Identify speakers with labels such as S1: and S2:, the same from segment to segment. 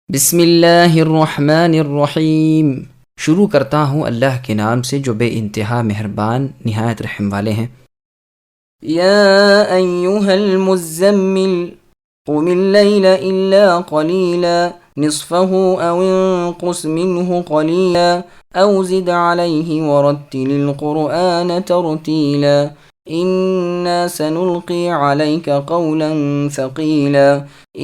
S1: بسم اللہ الرحمن الرحیم۔ شروع کرتا ہوں اللہ کے نام سے جو بے انتہا مہربان نہایت رحم والے ہیں۔ یا ایہا المزمل قم اللیل الا قلیلا نصفه او انقص منه قلیلا او زد علیہ ورتل القرآن ترتیلا إنا سنلقي عليك قولا ثقيلا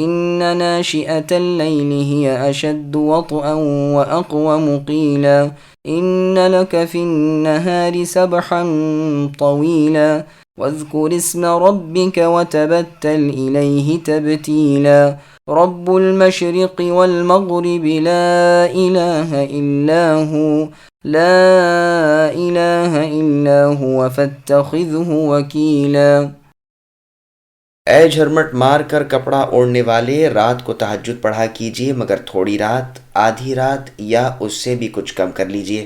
S1: إن ناشئة الليل هي أشد وطئا وأقوم قيلا إن لك في النهار سبحا طويلا واذكر اسم ربك وتبتل إليه تبتيلا رب المشرق والمغرب لا إله إلا هو لا الہ الا هو فاتخذہ وکیلا۔
S2: اے جھرمٹ مار کر کپڑا اوڑھنے والے، رات کو تہجد پڑھا کیجیے مگر تھوڑی رات، آدھی رات یا اس سے بھی کچھ کم کر لیجیے،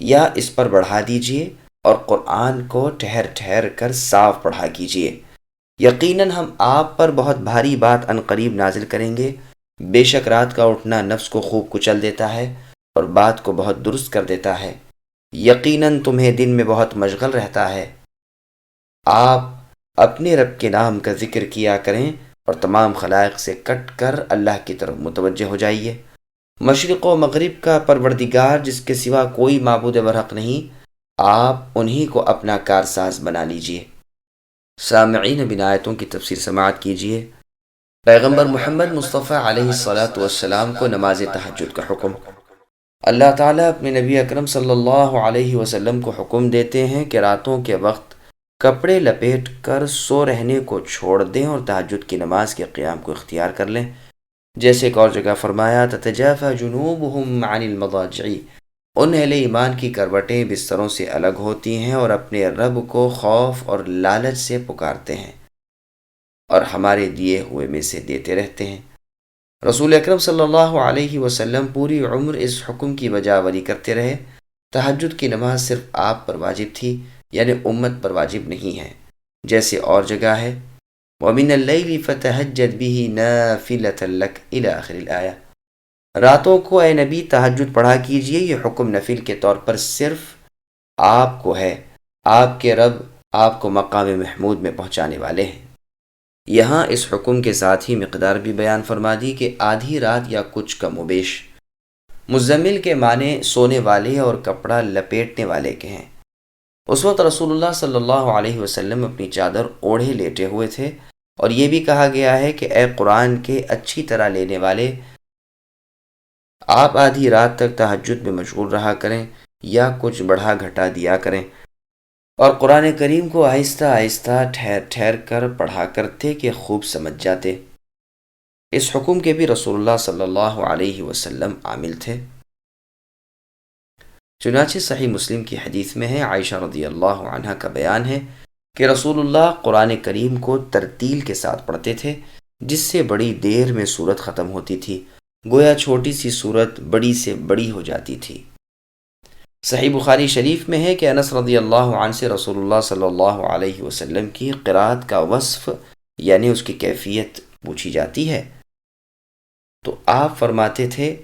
S2: یا اس پر بڑھا دیجیے، اور قرآن کو ٹھہر ٹھہر کر صاف پڑھا کیجیے۔ یقیناً ہم آپ پر بہت بھاری بات عنقریب نازل کریں گے۔ بے شک رات کا اٹھنا نفس کو خوب کچل دیتا ہے اور بات کو بہت درست کر دیتا ہے۔ یقیناً تمہیں دن میں بہت مشغل رہتا ہے۔ آپ اپنے رب کے نام کا ذکر کیا کریں اور تمام خلائق سے کٹ کر اللہ کی طرف متوجہ ہو جائیے۔ مشرق و مغرب کا پروردگار جس کے سوا کوئی معبود برحق نہیں، آپ انہی کو اپنا کارساز بنا لیجئے۔ سامعین بن آیتوں کی تفسیر سماعت کیجیے۔ پیغمبر محمد مصطفیٰ علیہ الصلاۃ والسلام کو نماز تہجد کا حکم۔ اللہ تعالیٰ اپنے نبی اکرم صلی اللہ علیہ وسلم کو حکم دیتے ہیں کہ راتوں کے وقت کپڑے لپیٹ کر سو رہنے کو چھوڑ دیں اور تہجد کی نماز کے قیام کو اختیار کر لیں، جیسے ایک اور جگہ فرمایا تتجافى جنوبهم عن المضاجع، ان اہل ایمان کی کروٹیں بستروں سے الگ ہوتی ہیں اور اپنے رب کو خوف اور لالچ سے پکارتے ہیں اور ہمارے دیے ہوئے میں سے دیتے رہتے ہیں۔ رسول اکرم صلی اللہ علیہ وسلم پوری عمر اس حکم کی بجاوری کرتے رہے۔ تہجد کی نماز صرف آپ پر واجب تھی، یعنی امت پر واجب نہیں ہے، جیسے اور جگہ ہے وَمِنَ اللَّيْلِ فَتَهَجَّدْ بِهِ نَافِلَةً لَكَ إِلَى آخر الآیہ۔ راتوں کو اے نبی تہجد پڑھا کیجئے، یہ حکم نفل کے طور پر صرف آپ کو ہے، آپ کے رب آپ کو مقام محمود میں پہنچانے والے ہیں۔ یہاں اس حکم کے ساتھ ہی مقدار بھی بیان فرما دی کہ آدھی رات یا کچھ کم و بیش۔ مزمل کے معنی سونے والے اور کپڑا لپیٹنے والے کے ہیں۔ اس وقت رسول اللہ صلی اللہ علیہ وسلم اپنی چادر اوڑھے لیٹے ہوئے تھے، اور یہ بھی کہا گیا ہے کہ اے قرآن کے اچھی طرح لینے والے، آپ آدھی رات تک تہجد میں مشغول رہا کریں یا کچھ بڑھا گھٹا دیا کریں، اور قرآن کریم کو آہستہ آہستہ ٹھہر ٹھہر کر پڑھا کرتے کہ خوب سمجھ جاتے۔ اس حکم کے بھی رسول اللہ صلی اللہ علیہ وسلم عامل تھے۔ چنانچہ صحیح مسلم کی حدیث میں ہے، عائشہ رضی اللہ عنہ کا بیان ہے کہ رسول اللہ قرآن کریم کو ترتیل کے ساتھ پڑھتے تھے، جس سے بڑی دیر میں سورت ختم ہوتی تھی، گویا چھوٹی سی سورت بڑی سے بڑی ہو جاتی تھی۔ صحیح بخاری شریف میں ہے کہ انس رضی اللہ عنہ سے رسول اللہ صلی اللہ علیہ وسلم کی قرات کا وصف یعنی اس کی کیفیت پوچھی جاتی ہے تو آپ فرماتے تھے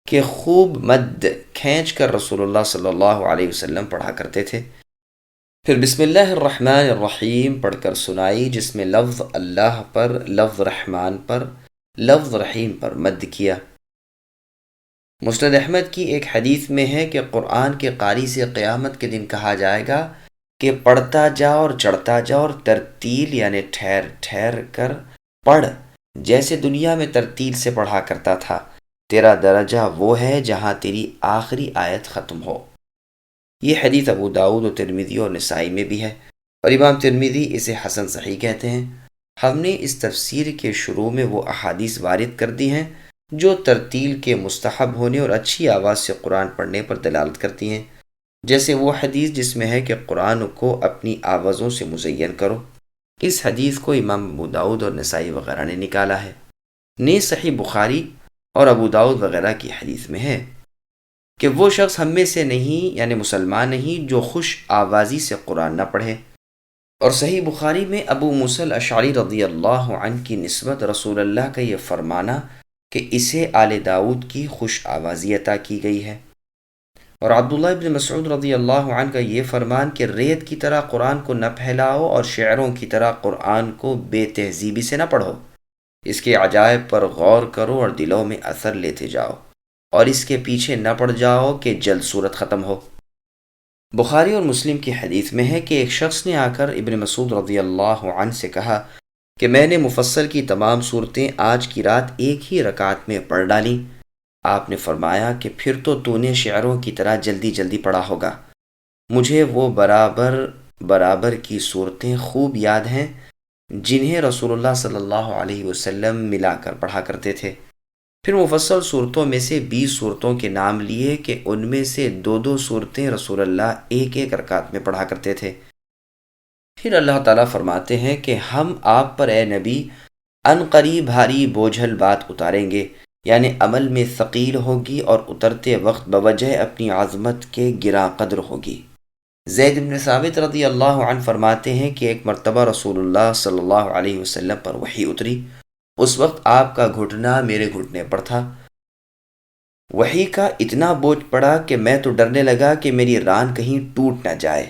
S2: کہ خوب مد کھینچ کر رسول اللہ صلی اللہ علیہ وسلم پڑھا کرتے تھے، پھر بسم اللہ الرحمن الرحیم پڑھ کر سنائی، جس میں لفظ اللہ پر، لفظ رحمان پر، لفظ رحیم پر مد کیا۔ مسند احمد کی ایک حدیث میں ہے کہ قرآن کے قاری سے قیامت کے دن کہا جائے گا کہ پڑھتا جا اور چڑھتا جا اور ترتیل یعنی ٹھہر ٹھہر کر پڑھ، جیسے دنیا میں ترتیل سے پڑھا کرتا تھا، تیرا درجہ وہ ہے جہاں تیری آخری آیت ختم ہو۔ یہ حدیث ابو داؤد و ترمذی اور نسائی میں بھی ہے، اور امام ترمذی اسے حسن صحیح کہتے ہیں۔ ہم نے اس تفسیر کے شروع میں وہ احادیث وارد کر دی ہیں جو ترتیل کے مستحب ہونے اور اچھی آواز سے قرآن پڑھنے پر دلالت کرتی ہیں، جیسے وہ حدیث جس میں ہے کہ قرآن کو اپنی آوازوں سے مزین کرو۔ اس حدیث کو امام ابو داؤد اور نسائی وغیرہ نے نکالا ہے۔ نیز صحیح بخاری اور ابو داؤد وغیرہ کی حدیث میں ہے کہ وہ شخص ہم میں سے نہیں یعنی مسلمان نہیں جو خوش آوازی سے قرآن نہ پڑھے۔ اور صحیح بخاری میں ابو موسیٰ الاشعری رضی اللہ عنہ کی نسبت رسول اللہ کا یہ فرمانا کہ اسے آل داؤد کی خوش آوازی عطا کی گئی ہے۔ اور عبداللہ ابن مسعود رضی اللہ عنہ کا یہ فرمان کہ ریت کی طرح قرآن کو نہ پھیلاؤ اور شعروں کی طرح قرآن کو بے تہذیبی سے نہ پڑھو، اس کے عجائب پر غور کرو اور دلوں میں اثر لیتے جاؤ، اور اس کے پیچھے نہ پڑ جاؤ کہ جلد صورت ختم ہو۔ بخاری اور مسلم کی حدیث میں ہے کہ ایک شخص نے آ کر ابن مسعود رضی اللہ عنہ سے کہا کہ میں نے مفصل کی تمام صورتیں آج کی رات ایک ہی رکعت میں پڑھ ڈالیں۔ آپ نے فرمایا کہ پھر تو نے شعروں کی طرح جلدی جلدی پڑھا ہوگا۔ مجھے وہ برابر کی صورتیں خوب یاد ہیں جنہیں رسول اللہ صلی اللہ علیہ وسلم ملا کر پڑھا کرتے تھے۔ پھر مفصل صورتوں میں سے 20 صورتوں کے نام لیے کہ ان میں سے 2 صورتیں رسول اللہ ایک ایک رکعت میں پڑھا کرتے تھے۔ پھر اللہ تعالیٰ فرماتے ہیں کہ ہم آپ پر اے نبی عنقریب بھاری بوجھل بات اتاریں گے، یعنی عمل میں ثقیل ہوگی اور اترتے وقت بوجہ اپنی عظمت کے گراں قدر ہوگی۔ زید بن ثابت رضی اللہ عنہ فرماتے ہیں کہ ایک مرتبہ رسول اللہ صلی اللہ علیہ وسلم پر وحی اتری، اس وقت آپ کا گھٹنا میرے گھٹنے پر تھا۔ وحی کا اتنا بوجھ پڑا کہ میں تو ڈرنے لگا کہ میری ران کہیں ٹوٹ نہ جائے۔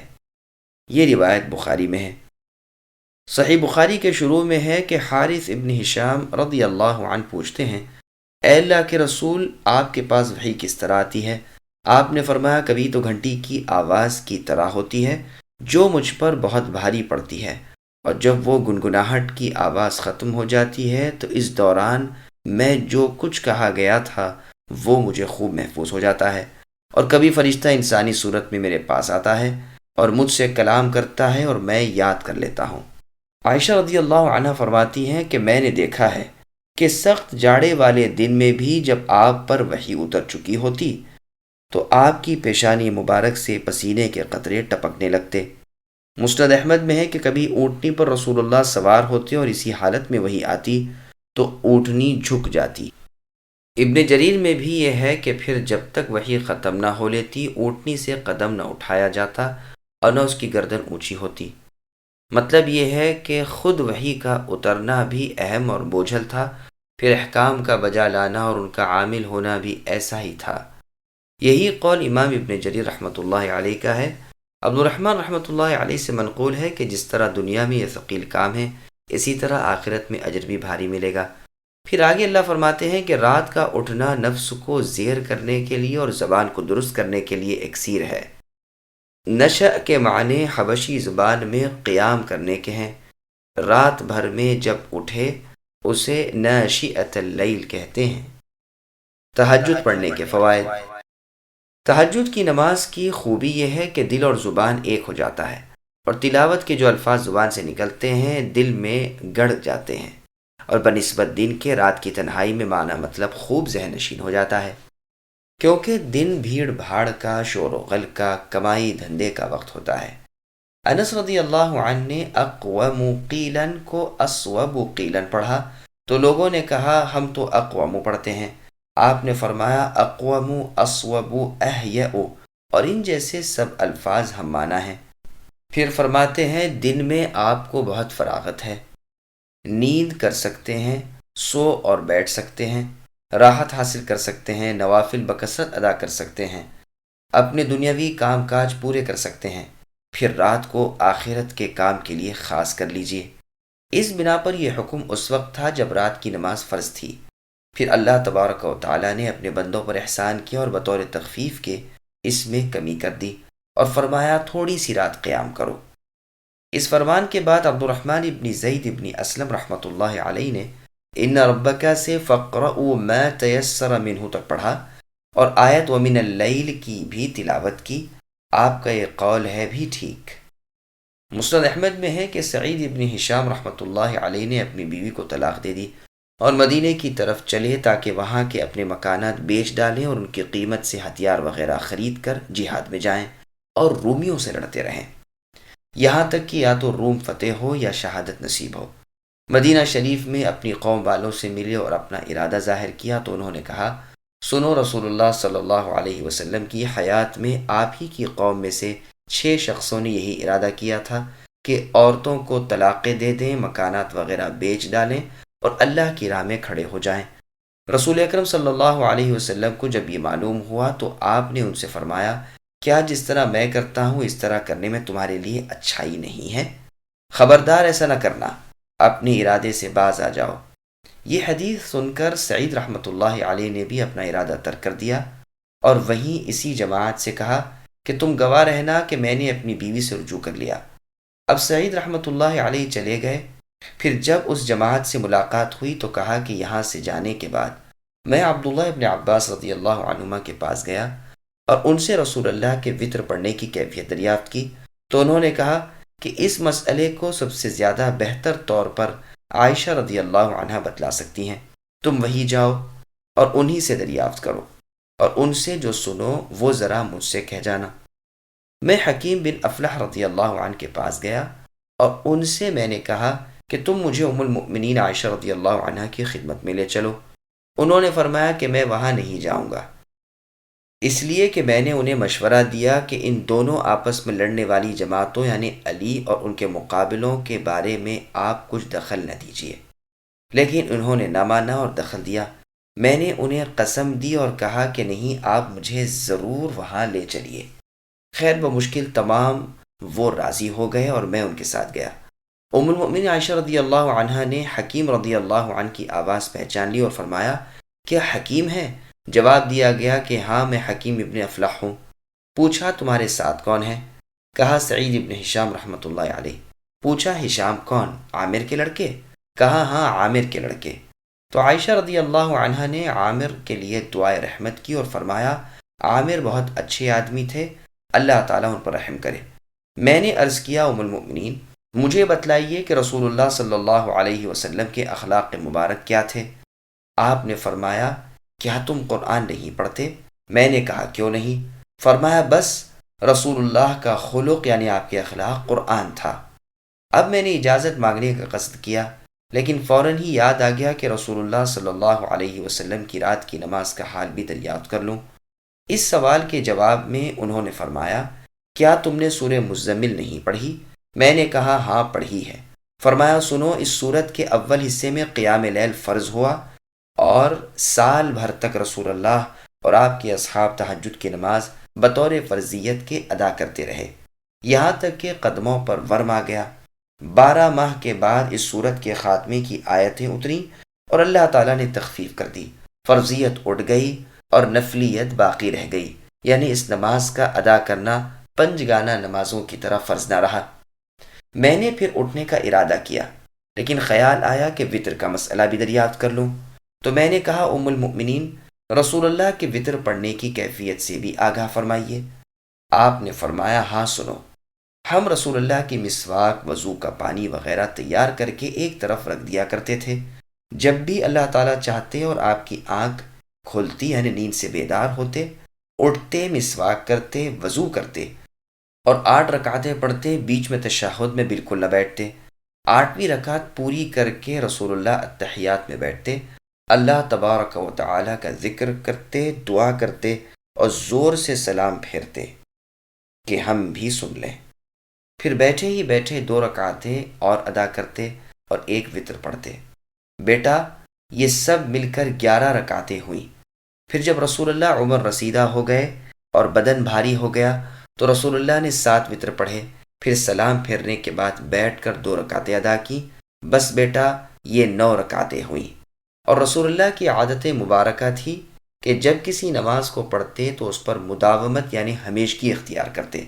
S2: یہ روایت بخاری میں ہے۔ صحیح بخاری کے شروع میں ہے کہ حارث ابن ہشام رضی اللہ عنہ پوچھتے ہیں، اے اللہ کے رسول، آپ کے پاس وحی کس طرح آتی ہے؟ آپ نے فرمایا، کبھی تو گھنٹی کی آواز کی طرح ہوتی ہے جو مجھ پر بہت بھاری پڑتی ہے، اور جب وہ گنگناہٹ کی آواز ختم ہو جاتی ہے تو اس دوران میں جو کچھ کہا گیا تھا وہ مجھے خوب محفوظ ہو جاتا ہے، اور کبھی فرشتہ انسانی صورت میں میرے پاس آتا ہے اور مجھ سے کلام کرتا ہے اور میں یاد کر لیتا ہوں۔ عائشہ رضی اللہ عنہ فرماتی ہیں کہ میں نے دیکھا ہے کہ سخت جاڑے والے دن میں بھی جب آپ پر وحی اتر چکی ہوتی تو آپ کی پیشانی مبارک سے پسینے کے قطرے ٹپکنے لگتے۔ مسند احمد میں ہے کہ کبھی اونٹنی پر رسول اللہ سوار ہوتے اور اسی حالت میں وحی آتی تو اونٹنی جھک جاتی۔ ابن جریر میں بھی یہ ہے کہ پھر جب تک وحی ختم نہ ہو لیتی اونٹنی سے قدم نہ اٹھایا جاتا اور نہ اس کی گردن اونچی ہوتی۔ مطلب یہ ہے کہ خود وحی کا اترنا بھی اہم اور بوجھل تھا، پھر احکام کا بجا لانا اور ان کا عامل ہونا بھی ایسا ہی تھا۔ یہی قول امام ابن جریر رحمۃ اللہ علیہ کا ہے۔ عبد الرحمن رحمۃ اللہ علیہ سے منقول ہے کہ جس طرح دنیا میں یہ ثقیل کام ہے اسی طرح آخرت میں اجر بھی بھاری ملے گا۔ پھر آگے اللہ فرماتے ہیں کہ رات کا اٹھنا نفس کو زیر کرنے کے لیے اور زبان کو درست کرنے کے لیے اکسیر ہے۔ نشأ کے معنی حبشی زبان میں قیام کرنے کے ہیں۔ رات بھر میں جب اٹھے اسے ناشئۃ اللیل کہتے ہیں۔ تہجد پڑھنے کے فوائد۔ تہجد کی نماز کی خوبی یہ ہے کہ دل اور زبان ایک ہو جاتا ہے، اور تلاوت کے جو الفاظ زبان سے نکلتے ہیں دل میں گڑ جاتے ہیں، اور بنسبت دن کے رات کی تنہائی میں معنی مطلب خوب ذہن نشین ہو جاتا ہے، کیونکہ دن بھیڑ بھاڑ کا، شور و غل کا، کمائی دھندے کا وقت ہوتا ہے۔ انس رضی اللہ عنہ نے اقوم قیلن کو اصوب قیلن پڑھا تو لوگوں نے کہا ہم تو اقوم پڑھتے ہیں۔ آپ نے فرمایا اقوم اصوب احیأ، اور ان جیسے سب الفاظ ہم معنی ہیں۔ پھر فرماتے ہیں دن میں آپ کو بہت فراغت ہے، نیند کر سکتے ہیں، سو اور بیٹھ سکتے ہیں، راحت حاصل کر سکتے ہیں، نوافل بکثرت ادا کر سکتے ہیں، اپنے دنیاوی کام کاج پورے کر سکتے ہیں، پھر رات کو آخرت کے کام کے لیے خاص کر لیجئے۔ اس بنا پر یہ حکم اس وقت تھا جب رات کی نماز فرض تھی، پھر اللہ تبارک و تعالیٰ نے اپنے بندوں پر احسان کیا اور بطور تخفیف کے اس میں کمی کر دی اور فرمایا تھوڑی سی رات قیام کرو۔ اس فرمان کے بعد عبد الرحمن ابن زید ابن اسلم رحمۃ اللہ علیہ نے ان ربک سے فقرؤوا ما تیسر منہ تک پڑھا اور آیت ومن اللیل کی بھی تلاوت کی۔ آپ کا یہ قول ہے بھی ٹھیک۔ مسند احمد میں ہے کہ سعید ابن ہشام رحمۃ اللہ علیہ نے اپنی بیوی کو طلاق دے دی اور مدینے کی طرف چلے تاکہ وہاں کے اپنے مکانات بیچ ڈالیں اور ان کی قیمت سے ہتھیار وغیرہ خرید کر جہاد میں جائیں اور رومیوں سے لڑتے رہیں، یہاں تک کہ یا تو روم فتح ہو یا شہادت نصیب ہو۔ مدینہ شریف میں اپنی قوم والوں سے ملے اور اپنا ارادہ ظاہر کیا تو انہوں نے کہا سنو، رسول اللہ صلی اللہ علیہ وسلم کی حیات میں آپ ہی کی قوم میں سے 6 شخصوں نے یہی ارادہ کیا تھا کہ عورتوں کو طلاقیں دے دیں، مکانات وغیرہ بیچ ڈالیں اور اللہ کی راہ میں کھڑے ہو جائیں۔ رسول اکرم صلی اللہ علیہ وسلم کو جب یہ معلوم ہوا تو آپ نے ان سے فرمایا، کیا جس طرح میں کرتا ہوں اس طرح کرنے میں تمہارے لیے اچھائی نہیں ہے؟ خبردار ایسا نہ کرنا، اپنے ارادے سے باز آ جاؤ۔ یہ حدیث سن کر سعید رحمۃ اللہ علیہ نے بھی اپنا ارادہ ترک کر دیا اور وہیں اسی جماعت سے کہا کہ تم گواہ رہنا کہ میں نے اپنی بیوی سے رجوع کر لیا۔ اب سعید رحمۃ اللہ علیہ چلے گئے۔ پھر جب اس جماعت سے ملاقات ہوئی تو کہا کہ یہاں سے جانے کے بعد میں عبداللہ ابن عباس رضی اللہ عنہما کے پاس گیا اور ان سے رسول اللہ کے وطر پڑھنے کی کیفیت دریافت کی، تو انہوں نے کہا کہ اس مسئلے کو سب سے زیادہ بہتر طور پر عائشہ رضی اللہ عنہا بتلا سکتی ہیں، تم وہی جاؤ اور انہی سے دریافت کرو اور ان سے جو سنو وہ ذرا مجھ سے کہہ جانا۔ میں حکیم بن افلح رضی اللہ عنہ کے پاس گیا اور ان سے میں نے کہا کہ تم مجھے ام المؤمنین عائشہ رضی اللہ عنہا کی خدمت میں لے چلو۔ انہوں نے فرمایا کہ میں وہاں نہیں جاؤں گا، اس لیے کہ میں نے انہیں مشورہ دیا کہ ان دونوں آپس میں لڑنے والی جماعتوں یعنی علی اور ان کے مقابلوں کے بارے میں آپ کچھ دخل نہ دیجیے، لیکن انہوں نے نہ مانا اور دخل دیا۔ میں نے انہیں قسم دی اور کہا کہ نہیں، آپ مجھے ضرور وہاں لے چلیے۔ خیر بمشکل تمام وہ راضی ہو گئے اور میں ان کے ساتھ گیا۔ ام المؤمنین عائشہ رضی اللہ عنہا نے حکیم رضی اللہ عنہ کی آواز پہچان لی اور فرمایا، کیا حکیم ہے؟ جواب دیا گیا کہ ہاں، میں حکیم ابن افلح ہوں۔ پوچھا تمہارے ساتھ کون ہے؟ کہا سعید ابن ہشام رحمۃ اللہ علیہ۔ پوچھا ہشام کون؟ عامر کے لڑکے؟ کہا ہاں، عامر کے لڑکے۔ تو عائشہ رضی اللہ عنہا نے عامر کے لیے دعائے رحمت کی اور فرمایا، عامر بہت اچھے آدمی تھے، اللہ تعالیٰ ان پر رحم کرے۔ میں نے عرض کیا، ام المؤمنین مجھے بتلائیے کہ رسول اللہ صلی اللہ علیہ وسلم کے اخلاق مبارک کیا تھے؟ آپ نے فرمایا، کیا تم قرآن نہیں پڑھتے؟ میں نے کہا کیوں نہیں؟ فرمایا، بس رسول اللہ کا خلق یعنی آپ کے اخلاق قرآن تھا۔ اب میں نے اجازت مانگنے کا قصد کیا، لیکن فوراً ہی یاد آ گیا کہ رسول اللہ صلی اللہ علیہ وسلم کی رات کی نماز کا حال بھی دریافت کر لوں۔ اس سوال کے جواب میں انہوں نے فرمایا، کیا تم نے سورہ مزمل نہیں پڑھی؟ میں نے کہا ہاں پڑھی ہے۔ فرمایا، سنو، اس سورت کے اول حصے میں قیام لیل فرض ہوا اور سال بھر تک رسول اللہ اور آپ کے اصحاب تہجد کی نماز بطور فرضیت کے ادا کرتے رہے، یہاں تک کہ قدموں پر ورم آ گیا۔ 12 ماہ کے بعد اس سورت کے خاتمے کی آیتیں اتریں اور اللہ تعالیٰ نے تخفیف کر دی، فرضیت اٹھ گئی اور نفلیت باقی رہ گئی، یعنی اس نماز کا ادا کرنا پنجگانہ نمازوں کی طرح فرض نہ رہا۔ میں نے پھر اٹھنے کا ارادہ کیا، لیکن خیال آیا کہ وطر کا مسئلہ بھی دریافت کر لوں، تو میں نے کہا، ام المؤمنین رسول اللہ کے وطر پڑھنے کی کیفیت سے بھی آگاہ فرمائیے۔ آپ نے فرمایا، ہاں سنو، ہم رسول اللہ کی مسواک، وضو کا پانی وغیرہ تیار کر کے ایک طرف رکھ دیا کرتے تھے۔ جب بھی اللہ تعالیٰ چاہتے اور آپ کی آنکھ کھلتی یعنی نیند سے بیدار ہوتے، اٹھتے، مسواک کرتے، وضو کرتے اور 8 رکعتیں پڑھتے، بیچ میں تشہد میں بالکل نہ بیٹھتے۔ 8ویں رکعت پوری کر کے رسول اللہ اتحیات میں بیٹھتے، اللہ تبارک و تعالی کا ذکر کرتے، دعا کرتے اور زور سے سلام پھیرتے کہ ہم بھی سن لیں۔ پھر بیٹھے ہی بیٹھے 2 رکعتیں اور ادا کرتے اور ایک وطر پڑھتے۔ بیٹا، یہ سب مل کر 11 رکعتیں ہوئیں۔ پھر جب رسول اللہ عمر رسیدہ ہو گئے اور بدن بھاری ہو گیا تو رسول اللہ نے 7 وطر پڑھے، پھر سلام پھیرنے کے بعد بیٹھ کر 2 رکعتیں ادا کی۔ بس بیٹا، یہ 9 رکعتیں ہوئیں۔ اور رسول اللہ کی عادت مبارکہ تھی کہ جب کسی نماز کو پڑھتے تو اس پر مداومت یعنی ہمیشگی اختیار کرتے۔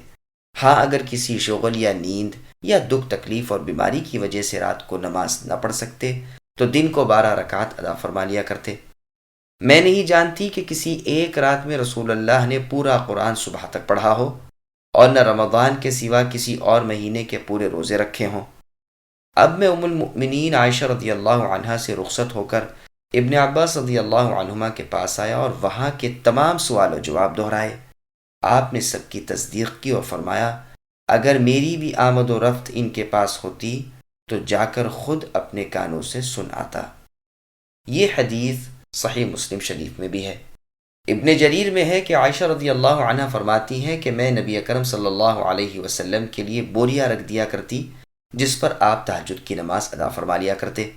S2: ہاں، اگر کسی شغل یا نیند یا دکھ تکلیف اور بیماری کی وجہ سے رات کو نماز نہ پڑھ سکتے تو دن کو 12 رکعت ادا فرما لیا کرتے۔ میں نہیں جانتی کہ کسی ایک رات میں رسول اللہ نے پورا قرآن صبح تک پڑھا ہو اور نہ رمضان کے سوا کسی اور مہینے کے پورے روزے رکھے ہوں۔ اب میں ام المؤمنین عائشہ رضی اللہ عنہا سے رخصت ہو کر ابن عباس رضی اللہ عنہما کے پاس آیا اور وہاں کے تمام سوال و جواب دہرائے۔ آپ نے سب کی تصدیق کی اور فرمایا، اگر میری بھی آمد و رفت ان کے پاس ہوتی تو جا کر خود اپنے کانوں سے سن آتا۔ یہ حدیث صحیح مسلم شریف میں بھی ہے۔ ابن جریر میں ہے کہ عائشہ رضی اللہ عنہ فرماتی ہیں کہ میں نبی اکرم صلی اللہ علیہ وسلم کے لیے بوریا رکھ دیا کرتی جس پر آپ تہجد کی نماز ادا فرما لیا کرتے۔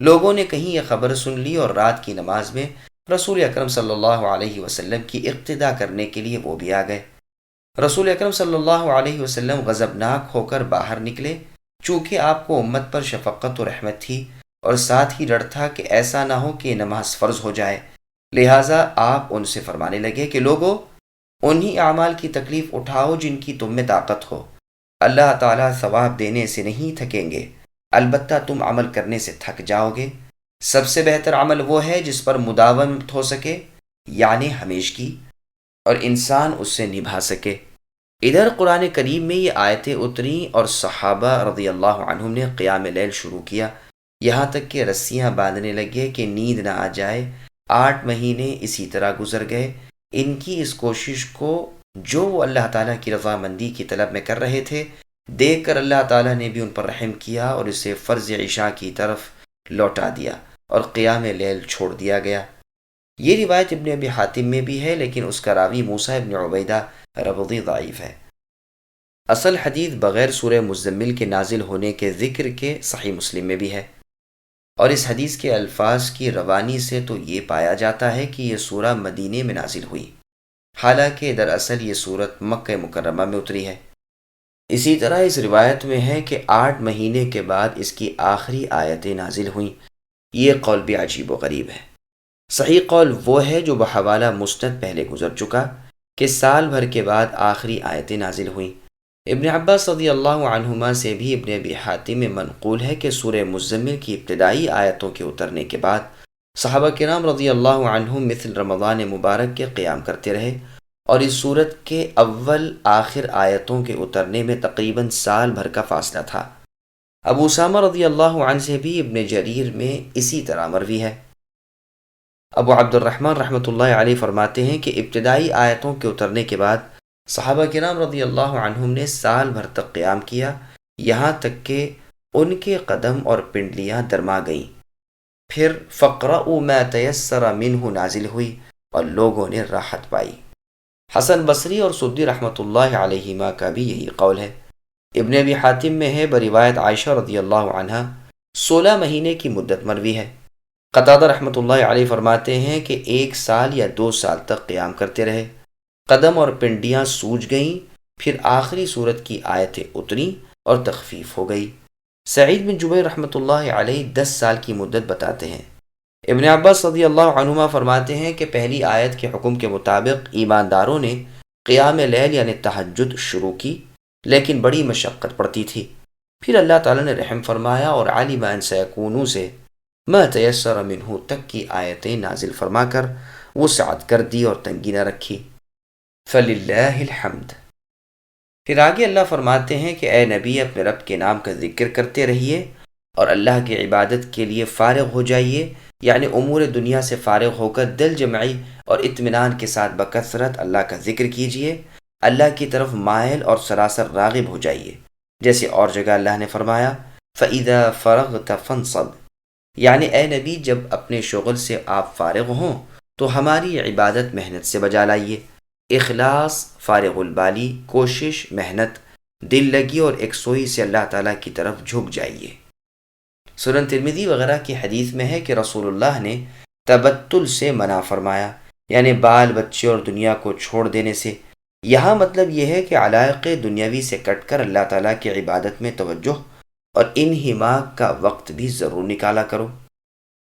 S2: لوگوں نے کہیں یہ خبر سن لی اور رات کی نماز میں رسول اکرم صلی اللہ علیہ وسلم کی اقتدا کرنے کے لیے وہ بھی آ گئے۔ رسول اکرم صلی اللہ علیہ وسلم غضبناک ہو کر باہر نکلے، چونکہ آپ کو امت پر شفقت و رحمت تھی اور ساتھ ہی ڈر تھا کہ ایسا نہ ہو کہ یہ نماز فرض ہو جائے، لہٰذا آپ ان سے فرمانے لگے کہ لوگو، انہی اعمال کی تکلیف اٹھاؤ جن کی تم میں طاقت ہو، اللہ تعالیٰ ثواب دینے سے نہیں تھکیں گے، البتہ تم عمل کرنے سے تھک جاؤ گے۔ سب سے بہتر عمل وہ ہے جس پر مداومت ہو سکے، یعنی ہمیشگی، اور انسان اس سے نبھا سکے۔ ادھر قرآن کریم میں یہ آیتیں اتریں اور صحابہ رضی اللہ عنہم نے قیام لیل شروع کیا، یہاں تک کہ رسیاں باندھنے لگے کہ نیند نہ آ جائے۔ 8 مہینے اسی طرح گزر گئے۔ ان کی اس کوشش کو جو وہ اللہ تعالیٰ کی رضامندی کی طلب میں کر رہے تھے، دیکھ کر اللہ تعالیٰ نے بھی ان پر رحم کیا اور اسے فرض عشاء کی طرف لوٹا دیا اور قیام لیل چھوڑ دیا گیا۔ یہ روایت ابن ابی حاتم میں بھی ہے، لیکن اس کا راوی موسیٰ ابن عبیدہ ربضی ضعیف ہے۔ اصل حدیث بغیر سورہ مزمل کے نازل ہونے کے ذکر کے صحیح مسلم میں بھی ہے، اور اس حدیث کے الفاظ کی روانی سے تو یہ پایا جاتا ہے کہ یہ سورہ مدینے میں نازل ہوئی، حالانکہ دراصل یہ سورت مکہ مکرمہ میں اتری ہے۔ اسی طرح اس روایت میں ہے کہ 8 مہینے کے بعد اس کی آخری آیتیں نازل ہوئیں۔ یہ قول بھی عجیب و غریب ہے۔ صحیح قول وہ ہے جو بحوالہ مسند پہلے گزر چکا کہ سال بھر کے بعد آخری آیتیں نازل ہوئیں۔ ابن عباس رضی اللہ عنہما سے بھی ابن ابی حاتم میں منقول ہے کہ سورہ مزمل کی ابتدائی آیتوں کے اترنے کے بعد صحابہ کرام رضی اللہ عنہم مثل رمضان مبارک کے قیام کرتے رہے، اور اس سورت کے اول آخر آیتوں کے اترنے میں تقریباً سال بھر کا فاصلہ تھا۔ ابو اسامہ رضی اللہ عنہ سے بھی ابن جریر میں اسی طرح مروی ہے۔ ابو عبد الرحمن رحمۃ اللہ علیہ فرماتے ہیں کہ ابتدائی آیتوں کے اترنے کے بعد صحابہ کرام رضی اللہ عنہم نے سال بھر تک قیام کیا، یہاں تک کہ ان کے قدم اور پنڈلیاں درما گئیں۔ پھر فَاقْرَؤُوا مَا تَيَسَّرَ مِنْهُ نازل ہوئی اور لوگوں نے راحت پائی۔ حسن بصری اور سدی رحمۃ اللہ علیہما کا بھی یہی قول ہے۔ ابن ابی حاتم میں ہے بروایت عائشہ رضی اللہ عنہا 16 مہینے کی مدت مروی ہے۔ قتادہ رحمۃ اللہ علیہ فرماتے ہیں کہ 1 سال یا 2 سال تک قیام کرتے رہے، قدم اور پنڈیاں سوج گئیں، پھر آخری سورت کی آیتیں اتریں اور تخفیف ہو گئی۔ سعید بن جبیر رحمۃ اللہ علیہ 10 سال کی مدت بتاتے ہیں۔ ابن عباس رضی اللہ عنہما فرماتے ہیں کہ پہلی آیت کے حکم کے مطابق ایمانداروں نے قیام لیل یعنی تہجد شروع کی، لیکن بڑی مشقت پڑتی تھی۔ پھر اللہ تعالیٰ نے رحم فرمایا اور علم ان سیکونوا سے ما تیسر منہ تک کی آیتیں نازل فرما کر وسعت کر دی اور تنگی نہ رکھی۔ فللہ الحمد۔ پھر آگے اللہ فرماتے ہیں کہ اے نبی، اپنے رب کے نام کا ذکر کرتے رہیے اور اللہ کی عبادت کے لیے فارغ ہو جائیے، یعنی امور دنیا سے فارغ ہو کر دل جمعی اور اطمینان کے ساتھ بکثرت اللہ کا ذکر کیجیے، اللہ کی طرف مائل اور سراسر راغب ہو جائیے، جیسے اور جگہ اللہ نے فرمایا فَإِذَا فَرَغْتَ فَانصَبْ، یعنی اے نبی جب اپنے شغل سے آپ فارغ ہوں تو ہماری عبادت محنت سے بجا لائیے، اخلاص، فارغ البالی، کوشش، محنت، دل لگی اور یکسوئی سے اللہ تعالیٰ کی طرف جھک جائیے۔ سنن ترمذی وغیرہ کی حدیث میں ہے کہ رسول اللہ نے تبتل سے منع فرمایا، یعنی بال بچے اور دنیا کو چھوڑ دینے سے۔ یہاں مطلب یہ ہے کہ علائق دنیاوی سے کٹ کر اللہ تعالیٰ کی عبادت میں توجہ اور انہماک کا وقت بھی ضرور نکالا کرو۔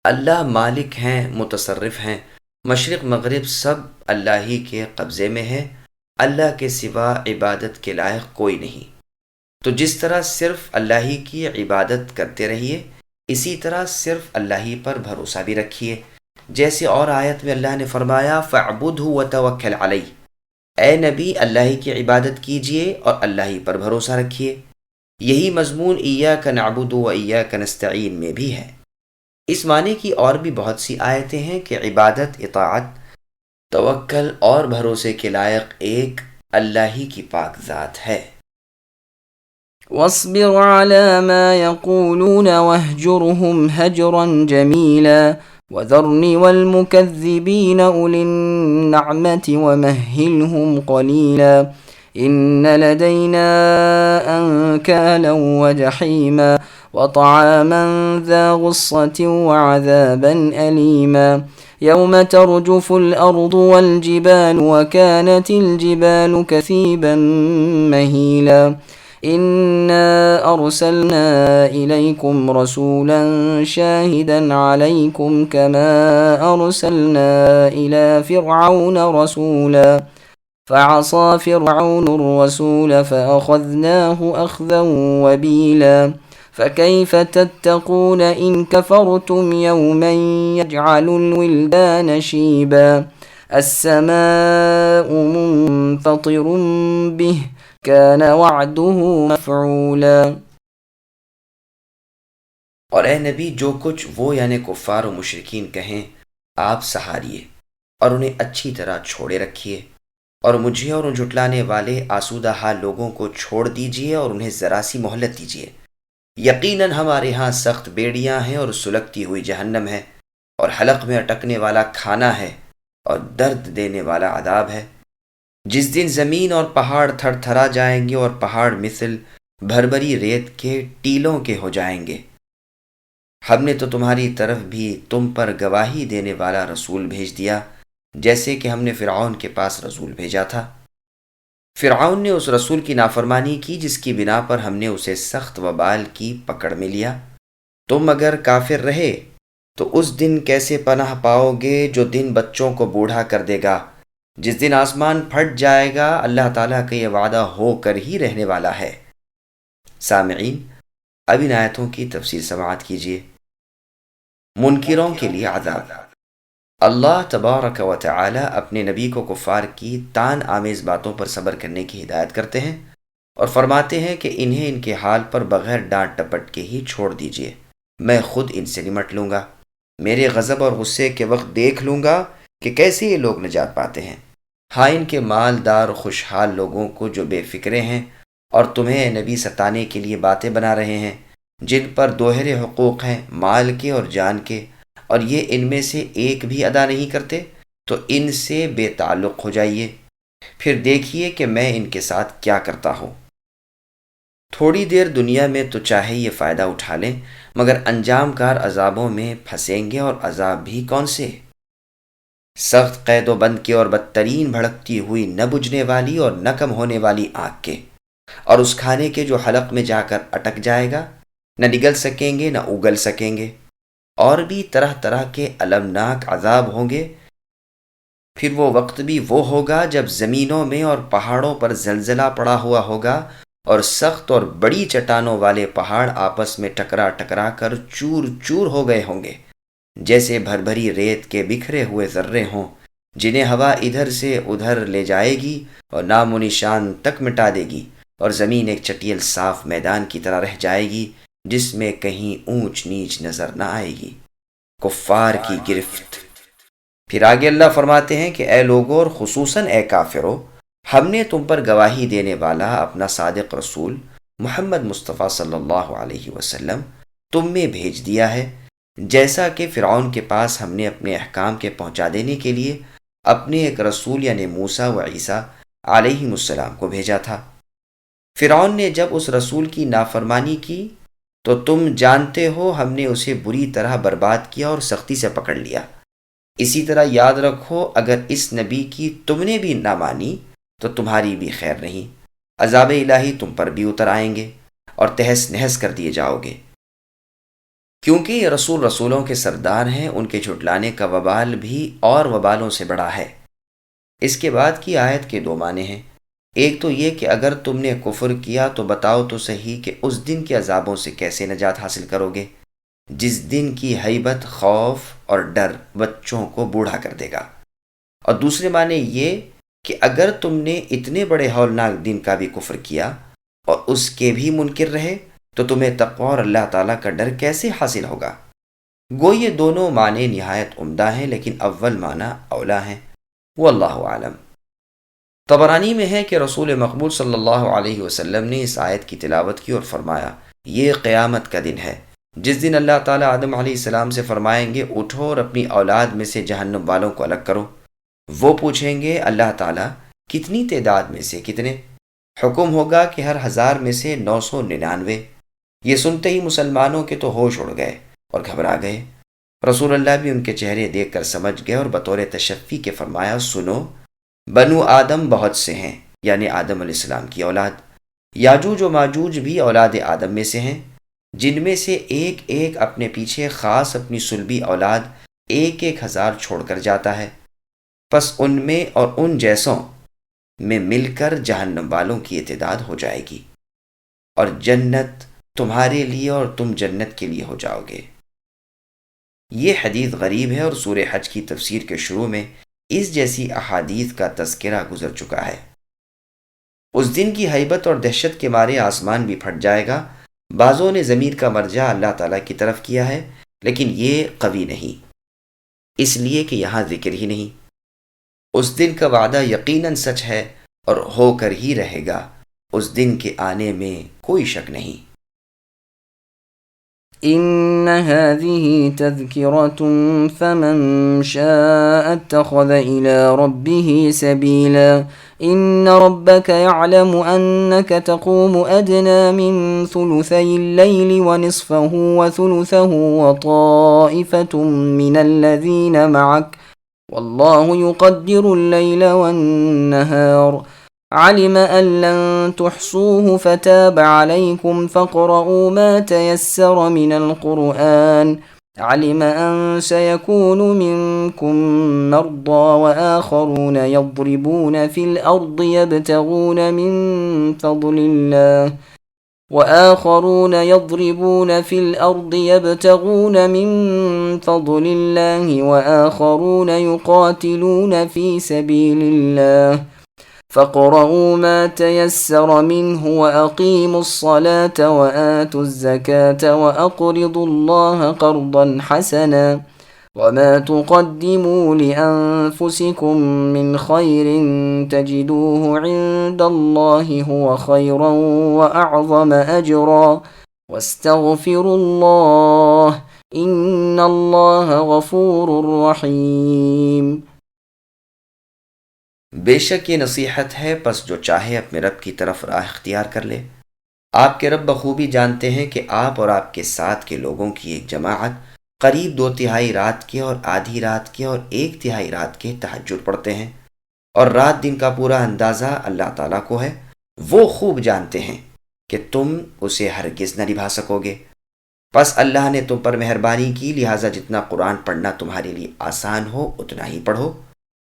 S2: اللہ مالک ہیں، متصرف ہیں، مشرق مغرب سب اللہ ہی کے قبضے میں ہے، اللہ کے سوا عبادت کے لائق کوئی نہیں۔ تو جس طرح صرف اللہ ہی کی عبادت کرتے رہیے، اسی طرح صرف اللہ ہی پر بھروسہ بھی رکھیے، جیسے اور آیت میں اللہ نے فرمایا فَاعْبُدْهُ وَتَوَكَّلْ عَلَيْهِ، اے نبی اللہ ہی کی عبادت کیجیے اور اللہ ہی پر بھروسہ رکھیے۔ یہی مضمون ایاک نعبد و ایاک نستعین میں بھی ہے۔ اس معنی کی اور بھی بہت سی آیتیں ہیں کہ عبادت، اطاعت، توکل اور بھروسے کے لائق ایک اللہ ہی کی پاک ذات ہے۔
S1: واصبر على ما يقولون واهجرهم هجرا جميلا وذرني والمكذبين أولي النعمة ومهلهم قليلا إن لدينا أنكالا وجحيما وطعاما ذا غصة وعذابا أليما يوم ترجف الأرض والجبال وكانت الجبال كثيبا مهيلا إنا أرسلنا إليكم رسولا شاهدا عليكم كما أرسلنا إلى فرعون رسولا فعصى فرعون الرسول فأخذناه أخذا وبيلا فكيف تتقون إن كفرتم يوما يجعل الولدان شيبا السماء منفطر به كان وعده مفعولا۔
S2: اور اے نبی، جو کچھ وہ یعنی کفار و مشرکین کہیں آپ سہاریے اور انہیں اچھی طرح چھوڑے رکھیے، اور مجھے اور ان جھٹلانے والے آسودہ حال لوگوں کو چھوڑ دیجیے اور انہیں ذرا سی مہلت دیجیے۔ یقیناً ہمارے ہاں سخت بیڑیاں ہیں اور سلگتی ہوئی جہنم ہے، اور حلق میں اٹکنے والا کھانا ہے، اور درد دینے والا عذاب ہے۔ جس دن زمین اور پہاڑ تھر تھرا جائیں گے اور پہاڑ مثل بھربری ریت کے ٹیلوں کے ہو جائیں گے۔ ہم نے تو تمہاری طرف بھی تم پر گواہی دینے والا رسول بھیج دیا، جیسے کہ ہم نے فرعون کے پاس رسول بھیجا تھا۔ فرعون نے اس رسول کی نافرمانی کی جس کی بنا پر ہم نے اسے سخت وبال کی پکڑ میں لیا۔ تم اگر کافر رہے تو اس دن کیسے پناہ پاؤ گے جو دن بچوں کو بوڑھا کر دے گا، جس دن آسمان پھٹ جائے گا۔ اللہ تعالیٰ کا یہ وعدہ ہو کر ہی رہنے والا ہے۔ سامعین، اب ان آیتوں کی تفسیر سماعت کیجیے۔ منکروں کے لیے عذاب۔ اللہ تبارک و تعالی اپنے نبی کو کفار کی تان آمیز باتوں پر صبر کرنے کی ہدایت کرتے ہیں اور فرماتے ہیں کہ انہیں ان کے حال پر بغیر ڈانٹ ٹپٹ کے ہی چھوڑ دیجیے، میں خود ان سے نمٹ لوں گا۔ میرے غضب اور غصے کے وقت دیکھ لوں گا کہ کیسے یہ لوگ نجات پاتے ہیں۔ ہاں، ان کے مالدار خوشحال لوگوں کو جو بے فکرے ہیں اور تمہیں نبی ستانے کے لیے باتیں بنا رہے ہیں، جن پر دوہرے حقوق ہیں، مال کے اور جان کے، اور یہ ان میں سے ایک بھی ادا نہیں کرتے، تو ان سے بے تعلق ہو جائیے، پھر دیکھیے کہ میں ان کے ساتھ کیا کرتا ہوں۔ تھوڑی دیر دنیا میں تو چاہے یہ فائدہ اٹھا لیں، مگر انجام کار عذابوں میں پھنسیں گے، اور عذاب بھی کون سے؟ سخت قید و بند کے اور بدترین بھڑکتی ہوئی نہ بجھنے والی اور نہ کم ہونے والی آگ کے، اور اس کھانے کے جو حلق میں جا کر اٹک جائے گا، نہ نگل سکیں گے نہ اگل سکیں گے، اور بھی طرح طرح کے المناک عذاب ہوں گے۔ پھر وہ وقت بھی وہ ہوگا جب زمینوں میں اور پہاڑوں پر زلزلہ پڑا ہوا ہوگا، اور سخت اور بڑی چٹانوں والے پہاڑ آپس میں ٹکرا ٹکرا کر چور چور ہو گئے ہوں گے، جیسے بھربھری ریت کے بکھرے ہوئے ذرے ہوں، جنہیں ہوا ادھر سے ادھر لے جائے گی اور نام و نشان تک مٹا دے گی، اور زمین ایک چٹیل صاف میدان کی طرح رہ جائے گی جس میں کہیں اونچ نیچ نظر نہ آئے گی۔ کفار کی گرفت۔ پھر آگے اللہ فرماتے ہیں کہ اے لوگو، اور خصوصاً اے کافرو، ہم نے تم پر گواہی دینے والا اپنا صادق رسول محمد مصطفیٰ صلی اللہ علیہ وسلم تم میں بھیج دیا ہے، جیسا کہ فرعون کے پاس ہم نے اپنے احکام کے پہنچا دینے کے لیے اپنے ایک رسول یعنی موسیٰ و عیسیٰ علیہم السلام کو بھیجا تھا۔ فرعون نے جب اس رسول کی نافرمانی کی تو تم جانتے ہو ہم نے اسے بری طرح برباد کیا اور سختی سے پکڑ لیا۔ اسی طرح یاد رکھو، اگر اس نبی کی تم نے بھی نہ مانی تو تمہاری بھی خیر نہیں، عذاب الہی تم پر بھی اتر آئیں گے اور تہس نہس کر دیے جاؤ گے۔ کیونکہ یہ رسول رسولوں کے سردار ہیں، ان کے جھٹلانے کا وبال بھی اور وبالوں سے بڑا ہے۔ اس کے بعد کی آیت کے دو معنی ہیں۔ ایک تو یہ کہ اگر تم نے کفر کیا تو بتاؤ تو صحیح کہ اس دن کے عذابوں سے کیسے نجات حاصل کرو گے، جس دن کی ہیبت، خوف اور ڈر بچوں کو بوڑھا کر دے گا۔ اور دوسرے معنی یہ کہ اگر تم نے اتنے بڑے ہولناک دن کا بھی کفر کیا اور اس کے بھی منکر رہے تو تمہیں تقوی اور اللہ تعالیٰ کا ڈر کیسے حاصل ہوگا۔ گو یہ دونوں معنی نہایت عمدہ ہیں، لیکن اول معنی اولا ہیں۔ واللہ عالم۔ طبرانی میں ہے کہ رسول مقبول صلی اللہ علیہ وسلم نے اس آیت کی تلاوت کی اور فرمایا، یہ قیامت کا دن ہے جس دن اللہ تعالیٰ آدم علیہ السلام سے فرمائیں گے، اٹھو اور اپنی اولاد میں سے جہنم والوں کو الگ کرو۔ وہ پوچھیں گے، اللہ تعالیٰ کتنی تعداد میں سے کتنے؟ حکم ہوگا کہ ہر 1000 میں سے 999۔ یہ سنتے ہی مسلمانوں کے تو ہوش اڑ گئے اور گھبرا گئے۔ رسول اللہ بھی ان کے چہرے دیکھ کر سمجھ گئے اور بطور تشفی کے فرمایا، سنو، بنو آدم بہت سے ہیں، یعنی آدم علیہ السلام کی اولاد۔ یاجوج و ماجوج بھی اولاد آدم میں سے ہیں، جن میں سے ایک ایک اپنے پیچھے خاص اپنی سلبی اولاد 1,000 چھوڑ کر جاتا ہے۔ پس ان میں اور ان جیسوں میں مل کر جہنم والوں کی تعداد ہو جائے گی، اور جنت تمہارے لیے اور تم جنت کے لیے ہو جاؤ گے۔ یہ حدیث غریب ہے اور سورہ حج کی تفسیر کے شروع میں اس جیسی احادیث کا تذکرہ گزر چکا ہے۔ اس دن کی ہیبت اور دہشت کے مارے آسمان بھی پھٹ جائے گا۔ بعضوں نے ضمیر کا مرجع اللہ تعالیٰ کی طرف کیا ہے، لیکن یہ قوی نہیں، اس لیے کہ یہاں ذکر ہی نہیں۔ اس دن کا وعدہ یقیناً سچ ہے اور ہو کر ہی رہے گا، اس دن کے آنے میں کوئی شک نہیں۔
S1: إن هذه تذكرة فمن شاء اتخذ إلى ربه سبيلا إن ربك يعلم أنك تقوم أدنى من ثلثي الليل ونصفه وثلثه وطائفة من الذين معك والله يقدر الليل والنهار علم أن لن تحصوه فتاب عليكم فاقرؤوا ما تيسر من القرآن علم أن سيكون منكم مرضى وآخرون يضربون في الأرض يبتغون من فضل الله وآخرون يقاتلون في سبيل الله فاقرؤوا ما تيسر منه وأقيموا الصلاة وآتوا الزكاة وأقرضوا الله قرضا حسنا وما تقدموا لأنفسكم من خير تجدوه عند الله هو خيرا وأعظم أجرا واستغفروا الله إن الله غفور رحيم۔
S2: بے شک یہ نصیحت ہے، پس جو چاہے اپنے رب کی طرف راہ اختیار کر لے۔ آپ کے رب بخوبی جانتے ہیں کہ آپ اور آپ کے ساتھ کے لوگوں کی ایک جماعت قریب 2/3 رات کے اور آدھی رات کے اور 1/3 رات کے تہجد پڑھتے ہیں، اور رات دن کا پورا اندازہ اللہ تعالیٰ کو ہے۔ وہ خوب جانتے ہیں کہ تم اسے ہرگز نہ نبھا سکو گے، پس اللہ نے تم پر مہربانی کی، لہٰذا جتنا قرآن پڑھنا تمہارے لیے آسان ہو اتنا ہی پڑھو۔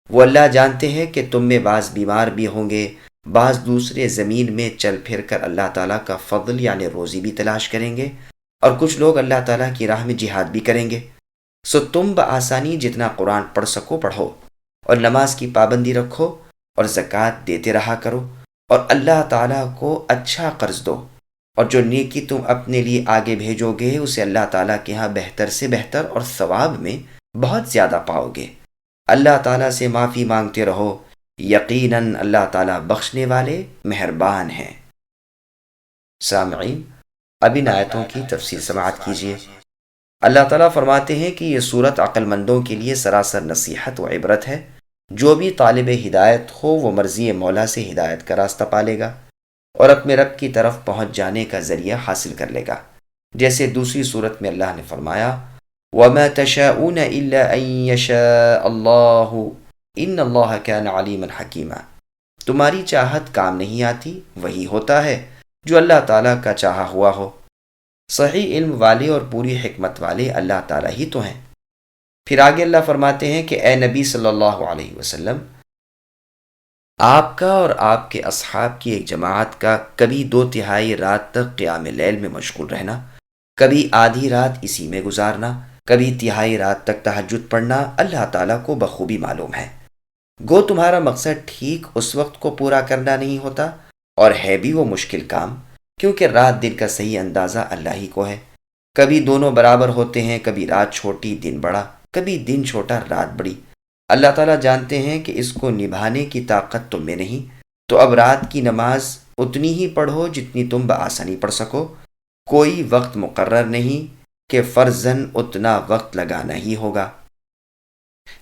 S2: وہ اللہ جانتے ہیں کہ تم میں بعض بیمار بھی ہوں گے، بعض دوسرے زمین میں چل پھر کر اللہ تعالیٰ کا فضل یعنی روزی بھی تلاش کریں گے، اور کچھ لوگ اللہ تعالیٰ کی راہ میں جہاد بھی کریں گے۔ سو تم بآسانی جتنا قرآن پڑھ سکو پڑھو، اور نماز کی پابندی رکھو، اور زکوٰۃ دیتے رہا کرو، اور اللہ تعالیٰ کو اچھا قرض دو، اور جو نیکی تم اپنے لیے آگے بھیجو گے اسے اللہ تعالیٰ کے ہاں بہتر سے بہتر اور ثواب میں بہت زیادہ پاؤ گے۔ اللہ تعالیٰ سے معافی مانگتے رہو، یقیناً اللہ تعالیٰ بخشنے والے مہربان ہیں۔ سامعین، اب ان آیتوں کی تفصیل سماعت کیجیے۔ اللہ تعالیٰ فرماتے ہیں کہ یہ صورت عقل مندوں کے لیے سراسر نصیحت و عبرت ہے۔ جو بھی طالب ہدایت ہو وہ مرضی مولا سے ہدایت کا راستہ پالے گا اور اپنے رب کی طرف پہنچ جانے کا ذریعہ حاصل کر لے گا۔ جیسے دوسری صورت میں اللہ نے فرمایا، وَمَا تَشَاءُونَ إِلَّا أَن يَشَاءَ اللَّهُ إِنَّ اللَّهَ كَانَ عَلِيمًا حَكِيمًا۔ تمہاری چاہت کام نہیں آتی، وہی ہوتا ہے جو اللہ تعالیٰ کا چاہا ہوا ہو۔ صحیح علم والے اور پوری حکمت والے اللہ تعالیٰ ہی تو ہیں۔ پھر آگے اللہ فرماتے ہیں کہ اے نبی صلی اللہ علیہ وسلم، آپ کا اور آپ کے اصحاب کی ایک جماعت کا کبھی 2/3 رات تک قیام لیل میں مشغول رہنا، کبھی آدھی رات اسی میں گزارنا، کبھی 1/3 رات تک تہجد پڑھنا اللہ تعالیٰ کو بخوبی معلوم ہے۔ گو تمہارا مقصد ٹھیک اس وقت کو پورا کرنا نہیں ہوتا، اور ہے بھی وہ مشکل کام، کیونکہ رات دن کا صحیح اندازہ اللہ ہی کو ہے۔ کبھی دونوں برابر ہوتے ہیں، کبھی رات چھوٹی دن بڑا، کبھی دن چھوٹا رات بڑی۔ اللہ تعالیٰ جانتے ہیں کہ اس کو نبھانے کی طاقت تم میں نہیں، تو اب رات کی نماز اتنی ہی پڑھو جتنی تم بآسانی پڑھ سکو۔ کوئی وقت مقرر نہیں کہ فرضاً اتنا وقت لگانا ہی ہوگا۔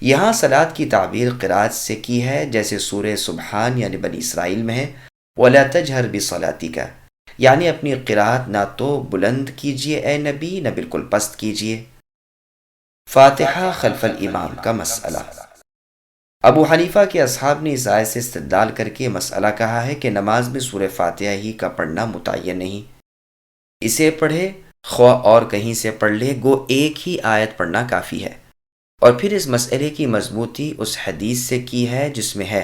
S2: یہاں صلاۃ کی تعبیر قرات سے کی ہے، جیسے سورہ سبحان یعنی بنی اسرائیل میں ہے، وَلَا تَجْهَرْ بِصَلَاتِكَ، یعنی اپنی قرات نہ تو بلند کیجیے اے نبی، نہ بالکل پست کیجیے۔ فاتحہ خلف الامام کا مسئلہ۔ ابو حنیفہ کے اصحاب نے اس آیت سے استدلال کر کے مسئلہ کہا ہے کہ نماز میں سورہ فاتحہ ہی کا پڑھنا متعین نہیں، اسے پڑھے خواہ اور کہیں سے پڑھ لے، گو ایک ہی آیت پڑھنا کافی ہے۔ اور پھر اس مسئلے کی مضبوطی اس حدیث سے کی ہے جس میں ہے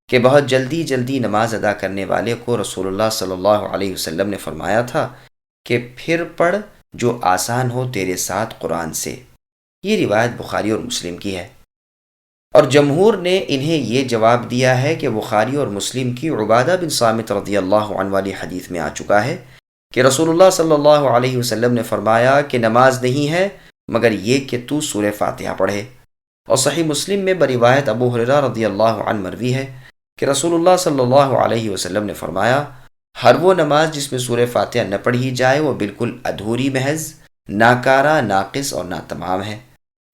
S2: کہ بہت جلدی نماز ادا کرنے والے کو رسول اللہ صلی اللہ علیہ وسلم نے فرمایا تھا کہ پھر پڑھ جو آسان ہو تیرے ساتھ قرآن سے۔ یہ روایت بخاری اور مسلم کی ہے، اور جمہور نے انہیں یہ جواب دیا ہے کہ بخاری اور مسلم کی عبادہ بن صامت رضی اللہ عنہ والی حدیث میں آ چکا ہے کہ رسول اللہ صلی اللہ علیہ وسلم نے فرمایا کہ نماز نہیں ہے مگر یہ کہ تو سورہ فاتحہ پڑھے۔ اور صحیح مسلم میں بروایت ابو ہریرہ رضی اللہ عنہ مروی ہے کہ رسول اللہ صلی اللہ علیہ وسلم نے فرمایا، ہر وہ نماز جس میں سورہ فاتحہ نہ پڑھی جائے وہ بالکل ادھوری، محض ناکارہ، ناقص اور ناتمام ہے۔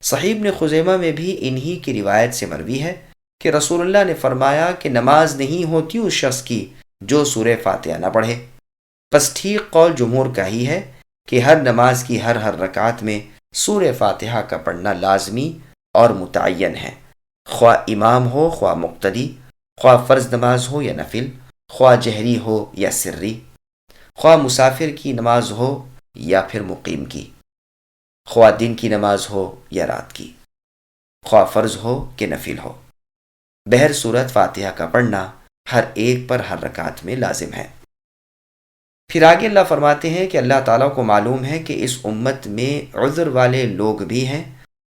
S2: صحیح ابن خزیمہ میں بھی انہی کی روایت سے مروی ہے کہ رسول اللہ نے فرمایا کہ نماز نہیں ہوتی اس شخص کی جو سورہ فاتحہ نہ پڑھے۔ پس ٹھیک قول جمہور کا ہی ہے کہ ہر نماز کی ہر رکعت میں سورہ فاتحہ کا پڑھنا لازمی اور متعین ہے، خواہ امام ہو خواہ مقتدی، خواہ فرض نماز ہو یا نفل، خواہ جہری ہو یا سری، خواہ مسافر کی نماز ہو یا پھر مقیم کی، خواہ دن کی نماز ہو یا رات کی، خواہ فرض ہو کہ نفل ہو، بہر صورت فاتحہ کا پڑھنا ہر ایک پر ہر رکعت میں لازم ہے۔ پھر آگے اللہ فرماتے ہیں کہ اللہ تعالیٰ کو معلوم ہے کہ اس امت میں عذر والے لوگ بھی ہیں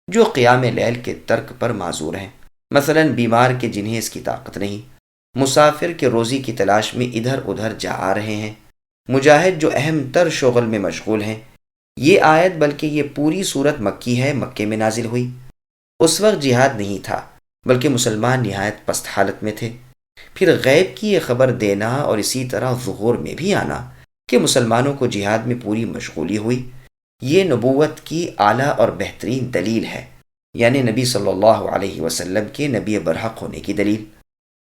S2: جو قیام لیل کے ترک پر معذور ہیں، مثلا بیمار کے جنہیں اس کی طاقت نہیں، مسافر کے روزی کی تلاش میں ادھر ادھر جا آ رہے ہیں، مجاہد جو اہم تر شغل میں مشغول ہیں۔ یہ آیت بلکہ یہ پوری صورت مکی ہے، مکے میں نازل ہوئی۔ اس وقت جہاد نہیں تھا بلکہ مسلمان نہایت پست حالت میں تھے۔ پھر غیب کی یہ خبر دینا اور اسی طرح ظہور میں بھی آنا کہ مسلمانوں کو جہاد میں پوری مشغولی ہوئی، یہ نبوت کی اعلیٰ اور بہترین دلیل ہے، یعنی نبی صلی اللہ علیہ وسلم کے نبی برحق ہونے کی دلیل۔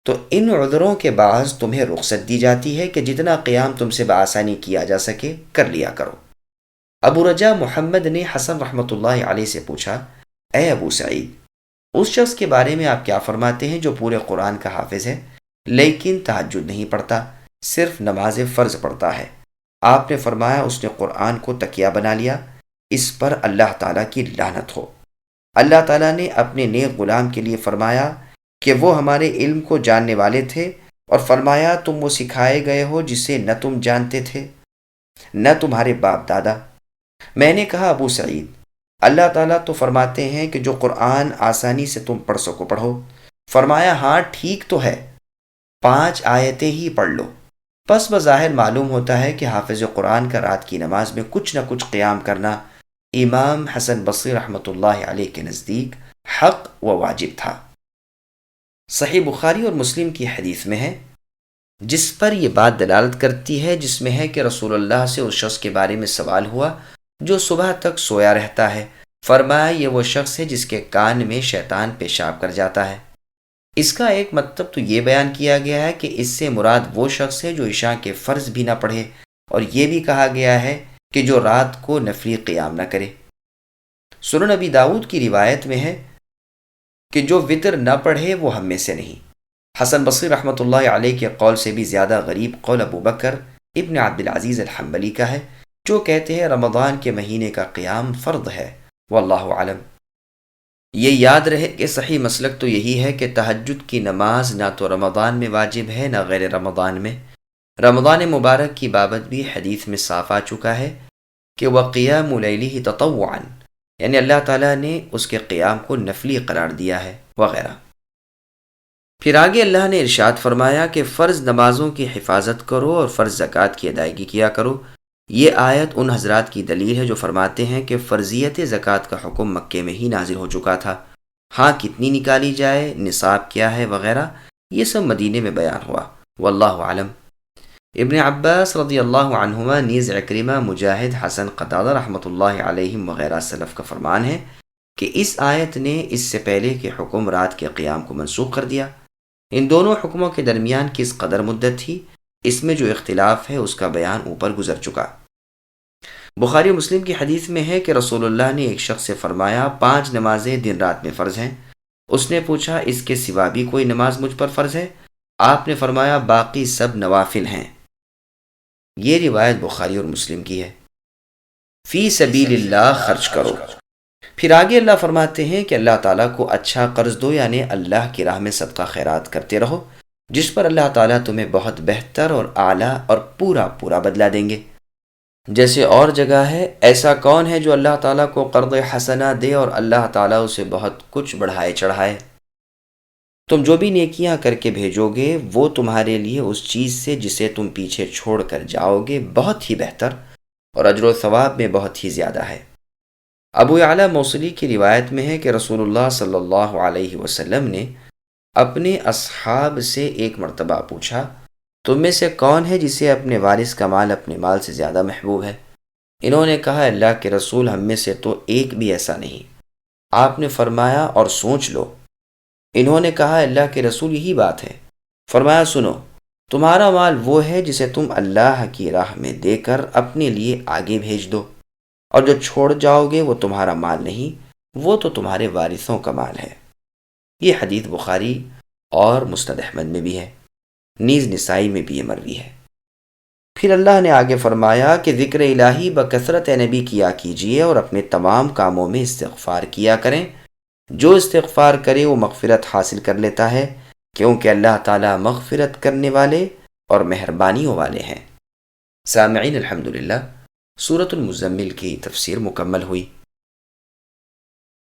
S2: تو ان عذروں کے باعث تمہیں رخصت دی جاتی ہے کہ جتنا قیام تم سے بآسانی کیا جا سکے کر لیا کرو۔ ابو رجا محمد نے حسن رحمۃ اللہ علیہ سے پوچھا، اے ابو سعید، اس شخص کے بارے میں آپ کیا فرماتے ہیں جو پورے قرآن کا حافظ ہے لیکن تہجد نہیں پڑھتا، صرف نماز فرض پڑھتا ہے؟ آپ نے فرمایا اس نے قرآن کو تکیہ بنا لیا، اس پر اللہ تعالیٰ کی لعنت ہو۔ اللہ تعالیٰ نے اپنے نیک غلام کے لیے فرمایا کہ وہ ہمارے علم کو جاننے والے تھے، اور فرمایا تم وہ سکھائے گئے ہو جسے نہ تم جانتے تھے نہ تمہارے باپ دادا۔ میں نے کہا ابو سعید، اللہ تعالیٰ تو فرماتے ہیں کہ جو قرآن آسانی سے تم پڑھ سکو پڑھو۔ فرمایا ہاں ٹھیک تو ہے، 5 آیتیں ہی پڑھ لو۔ پس بظاہر معلوم ہوتا ہے کہ حافظ قرآن کا رات کی نماز میں کچھ نہ کچھ قیام کرنا امام حسن بصری رحمۃ اللہ علیہ کے نزدیک حق و واجب تھا۔ صحیح بخاری اور مسلم کی حدیث میں ہے، جس پر یہ بات دلالت کرتی ہے، جس میں ہے کہ رسول اللہ سے اس شخص کے بارے میں سوال ہوا جو صبح تک سویا رہتا ہے۔ فرمایا یہ وہ شخص ہے جس کے کان میں شیطان پیشاب کر جاتا ہے۔ اس کا ایک مطلب تو یہ بیان کیا گیا ہے کہ اس سے مراد وہ شخص ہے جو عشاء کے فرض بھی نہ پڑھے، اور یہ بھی کہا گیا ہے کہ جو رات کو نفلی قیام نہ کرے۔ سنن ابی داؤد کی روایت میں ہے کہ جو وطر نہ پڑھے وہ ہم میں سے نہیں۔ حسن بصری رحمۃ اللہ علیہ کے قول سے بھی زیادہ غریب قول ابو بکر ابن عبد العزیز الحنبلی کا ہے، جو کہتے ہیں رمضان کے مہینے کا قیام فرض ہے، واللہ اعلم۔ یہ یاد رہے کہ صحیح مسلک تو یہی ہے کہ تہجد کی نماز نہ تو رمضان میں واجب ہے نہ غیر رمضان میں۔ رمضان مبارک کی بابت بھی حدیث میں صاف آ چکا ہے کہ وَقِيَامُ لَيْلِهِ تَطَوُّعًا، یعنی اللہ تعالیٰ نے اس کے قیام کو نفلی قرار دیا ہے وغیرہ۔ پھر آگے اللہ نے ارشاد فرمایا کہ فرض نمازوں کی حفاظت کرو اور فرض زکوٰۃ کی ادائیگی کیا کرو۔ یہ آیت ان حضرات کی دلیل ہے جو فرماتے ہیں کہ فرضیت زکوٰۃ کا حکم مکے میں ہی نازل ہو چکا تھا، ہاں کتنی نکالی جائے، نصاب کیا ہے وغیرہ یہ سب مدینے میں بیان ہوا، واللہ عالم۔ ابن عباس رضی اللہ عنہما، نیز عکرمہ، مجاہد، حسن قتادہ رحمۃ اللہ علیہم وغیرہ سلف کا فرمان ہے کہ اس آیت نے اس سے پہلے کے حکم رات کے قیام کو منسوخ کر دیا۔ ان دونوں حکموں کے درمیان کس قدر مدت تھی اس میں جو اختلاف ہے اس کا بیان اوپر گزر چکا۔ بخاری و مسلم کی حدیث میں ہے کہ رسول اللہ نے ایک شخص سے فرمایا 5 نمازیں دن رات میں فرض ہیں۔ اس نے پوچھا اس کے سوا بھی کوئی نماز مجھ پر فرض ہے؟ آپ نے فرمایا باقی سب نوافل ہیں۔ یہ روایت بخاری اور مسلم کی ہے۔ فی سبیل اللہ خرچ کرو۔ پھر آگے اللہ فرماتے ہیں کہ اللہ تعالیٰ کو اچھا قرض دو، یعنی اللہ کی راہ میں صدقہ خیرات کرتے رہو، جس پر اللہ تعالیٰ تمہیں بہت بہتر اور اعلیٰ اور پورا بدلہ دیں گے۔ جیسے اور جگہ ہے، ایسا کون ہے جو اللہ تعالیٰ کو قرض حسنہ دے اور اللہ تعالیٰ اسے بہت کچھ بڑھائے چڑھائے۔ تم جو بھی نیکیاں کر کے بھیجو گے وہ تمہارے لیے اس چیز سے جسے تم پیچھے چھوڑ کر جاؤ گے بہت ہی بہتر اور اجر و ثواب میں بہت ہی زیادہ ہے۔ ابو یعلا موصلی کی روایت میں ہے کہ رسول اللہ صلی اللہ علیہ وسلم نے اپنے اصحاب سے ایک مرتبہ پوچھا تم میں سے کون ہے جسے اپنے وارث کا مال اپنے مال سے زیادہ محبوب ہے؟ انہوں نے کہا اللہ کے رسول ہم میں سے تو ایک بھی ایسا نہیں۔ آپ نے فرمایا اور سوچ لو۔ انہوں نے کہا اللہ کے رسول یہی بات ہے۔ فرمایا سنو، تمہارا مال وہ ہے جسے تم اللہ کی راہ میں دے کر اپنے لیے آگے بھیج دو، اور جو چھوڑ جاؤ گے وہ تمہارا مال نہیں، وہ تو تمہارے وارثوں کا مال ہے۔ یہ حدیث بخاری اور مسند احمد میں بھی ہے، نیز نسائی میں بھی یہ مروی ہے۔ پھر اللہ نے آگے فرمایا کہ ذکر الہی بکثرت نبی کیا کیجیے اور اپنے تمام کاموں میں استغفار کیا کریں۔ جو استغفار کرے وہ مغفرت حاصل کر لیتا ہے، کیونکہ اللہ تعالیٰ مغفرت کرنے والے اور مہربانیوں والے ہیں۔ سامعین الحمدللہ، سورۃ المزمل کی تفسیر مکمل ہوئی۔